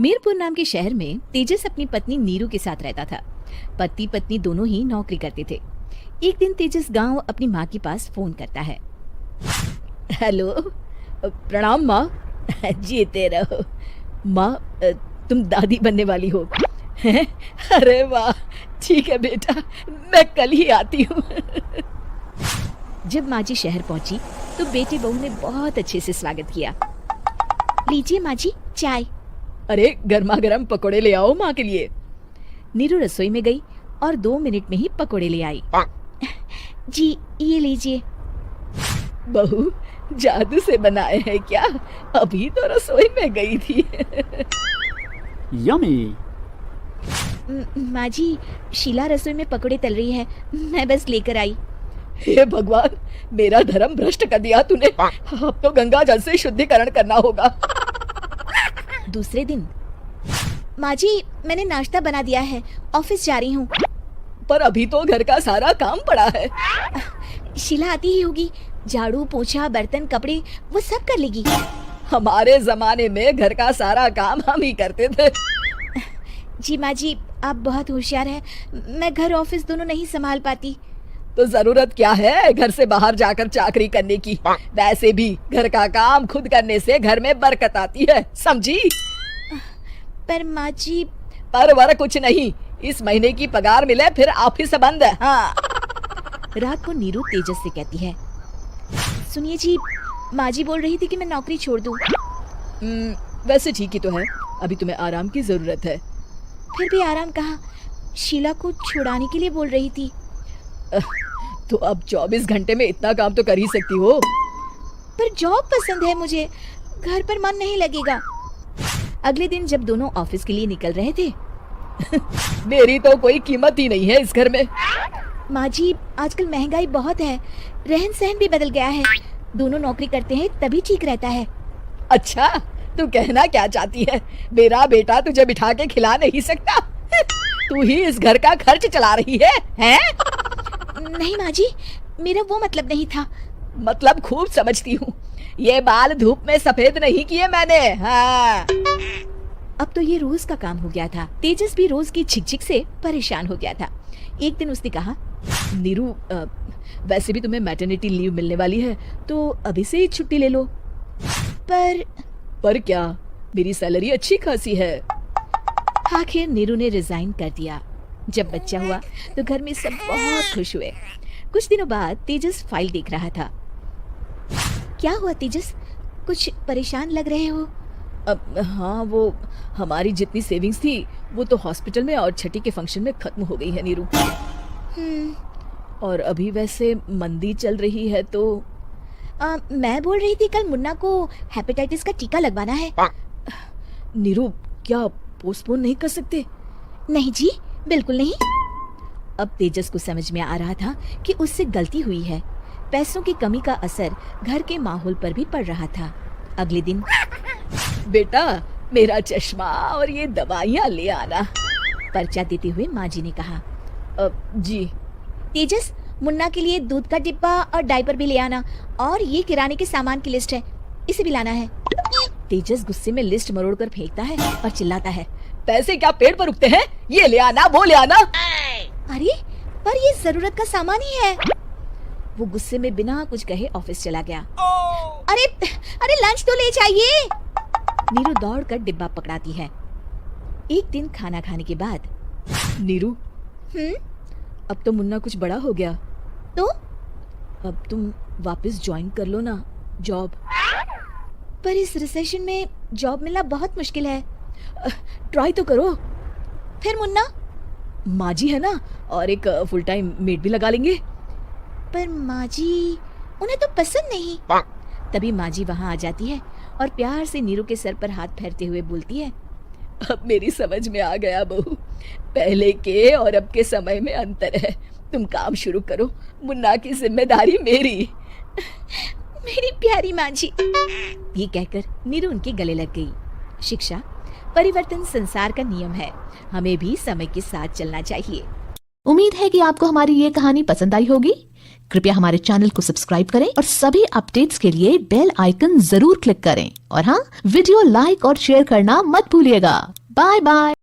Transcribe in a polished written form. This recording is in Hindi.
मीरपुर नाम के शहर में तेजस अपनी पत्नी नीरू के साथ रहता था। पति पत्नी दोनों ही नौकरी करते थे। एक दिन तेजस गांव अपनी माँ के पास फोन करता है। हेलो, प्रणाम माँ। जीते रहो माँ, तुम दादी बनने वाली हो। अरे वाह, ठीक है बेटा, मैं कल ही आती हूँ। जब माँ जी शहर पहुंची तो बेटे बहू ने बहुत अच्छे से स्वागत किया। लीजिए माँ जी चाय। अरे गर्मा गर्म पकोड़े ले आओ माँ के लिए। नीरू रसोई में गई और 2 मिनट में ही पकोड़े ले आई। जी ये लीजिए। बहू जादू से बनाए हैं क्या? अभी तो रसोई में गई थी। यमी। माँ जी, शीला रसोई में पकोड़े तल रही है, मैं बस लेकर आई। हे भगवान, मेरा धर्म भ्रष्ट कर दिया तूने। अब तो गंगा जल से शुद्धिकरण करना होगा। दूसरे दिन, माँ जी मैंने नाश्ता बना दिया है, ऑफिस जा रही हूँ। पर अभी तो घर का सारा काम पड़ा है। शीला आती ही होगी, झाड़ू पोछा बर्तन कपड़े वो सब कर लेगी। हमारे जमाने में घर का सारा काम हम ही करते थे। जी माँ जी, आप बहुत होशियार हैं, मैं घर ऑफिस दोनों नहीं संभाल पाती। तो जरूरत क्या है घर से बाहर जाकर चाकरी करने की? वैसे भी घर का काम खुद करने से घर में बरकत आती है, समझी? पर माँ जी। पर वर कुछ नहीं, इस महीने की पगार मिले फिर ऑफिस बंद है। हाँ। रात को नीरू तेजस से कहती है, सुनिए जी, माँ जी बोल रही थी कि मैं नौकरी छोड़ दूं। वैसे ठीक ही तो है, अभी तुम्हें आराम की जरूरत है। फिर भी आराम कहाँ, शीला को छुड़ाने के लिए बोल रही थी। तो अब 24 घंटे में इतना काम तो कर ही सकती हो। पर जॉब पसंद है मुझे, घर पर मन नहीं लगेगा। अगले दिन जब दोनों ऑफिस के लिए निकल रहे थे, मेरी तो कोई कीमत ही नहीं है इस घर में। माँ जी आजकल महंगाई बहुत है, रहन सहन भी बदल गया है, दोनों नौकरी करते हैं तभी ठीक रहता है। अच्छा, तू कहना क्या चाहती है? मेरा बेटा तुझे बिठा के खिला नहीं सकता? तू ही इस घर का खर्च चला रही है, हैं? नहीं माँ जी, मेरा वो मतलब नहीं था। मतलब खूब समझती हूँ, ये बाल धूप में सफेद नहीं किए मैंने। हाँ। अब तो ये रोज का काम हो गया था। तेजस भी रोज की झिकझिक से परेशान हो गया था। एक दिन उसने कहा, नीरू, वैसे भी तुम्हें मैटरनिटी लीव मिलने वाली है, तो अभी से ही छुट्टी ले लो। पर क्या, मेरी सैलरी अच्छी खासी है। आखिर नीरू ने रिजाइन कर दिया। जब बच्चा हुआ तो घर में सब बहुत खुश हुए। कुछ दिनों बाद तेजस फाइल देख रहा था। क्या हुआ तेजस, कुछ परेशान लग रहे हो? हाँ, वो हमारी जितनी सेविंग्स थी वो तो हॉस्पिटल में और छठी के फंक्शन में खत्म हो गई है नीरू। और अभी वैसे मंदी चल रही है तो मैं बोल रही थी कल मुन्ना को हेपेटाइटिस का टीका लगवाना है। नीरू, क्या पोस्टपोन नहीं कर सकते? नहीं जी, बिल्कुल नहीं। अब तेजस को समझ में आ रहा था कि उससे गलती हुई है। पैसों की कमी का असर घर के माहौल पर भी पड़ रहा था। अगले दिन, बेटा मेरा चश्मा और ये दवाइयाँ ले आना, पर्चा देते हुए माँ जी ने कहा। जी। तेजस, मुन्ना के लिए दूध का डिब्बा और डायपर भी ले आना, और ये किराने के सामान की लिस्ट है, इसे भी लाना है। तेजस गुस्से में लिस्ट मरोड़कर फेंकता है और चिल्लाता है, पैसे क्या पेड़ पर उगते हैं? ये ले आना, वो ले आना। अरे पर ये जरूरत का सामान ही है। वो गुस्से में बिना कुछ कहे ऑफिस चला गया। अरे अरे लंच तो ले जाइए। नीरू दौड़कर डिब्बा पकड़ाती है। एक दिन खाना खाने के बाद, नीरू, अब तो मुन्ना कुछ बड़ा हो गया, तो अब तुम वापस ज्वाइन कर लो ना जॉब। पर इस रिसेशन में जॉब मिलना बहुत मुश्किल है। ट्राई तो करो। फिर मुन्ना? माँ जी है ना, और एक फुल टाइम मेड भी लगा लेंगे। पर माँ जी, उन्हें तो पसंद नहीं। तभी माँ जी वहाँ आ जाती है और प्यार से नीरू के सर पर हाथ फेरते हुए बोलती है, अब मेरी समझ में आ गया बहू, पहले के और अब के समय में अंतर है। तुम काम शुरू करो, मुन्ना की जिम्मेदारी मेरी। मेरी प्यारी माँ जी। ये कहकर नीरू उनके गले लग गई। शिक्षा, परिवर्तन संसार का नियम है, हमें भी समय के साथ चलना चाहिए। उम्मीद है कि आपको हमारी ये कहानी पसंद आई होगी। कृपया हमारे चैनल को सब्सक्राइब करें और सभी अपडेट्स के लिए बेल आइकन जरूर क्लिक करें। और हाँ, वीडियो लाइक और शेयर करना मत भूलिएगा। Bye bye.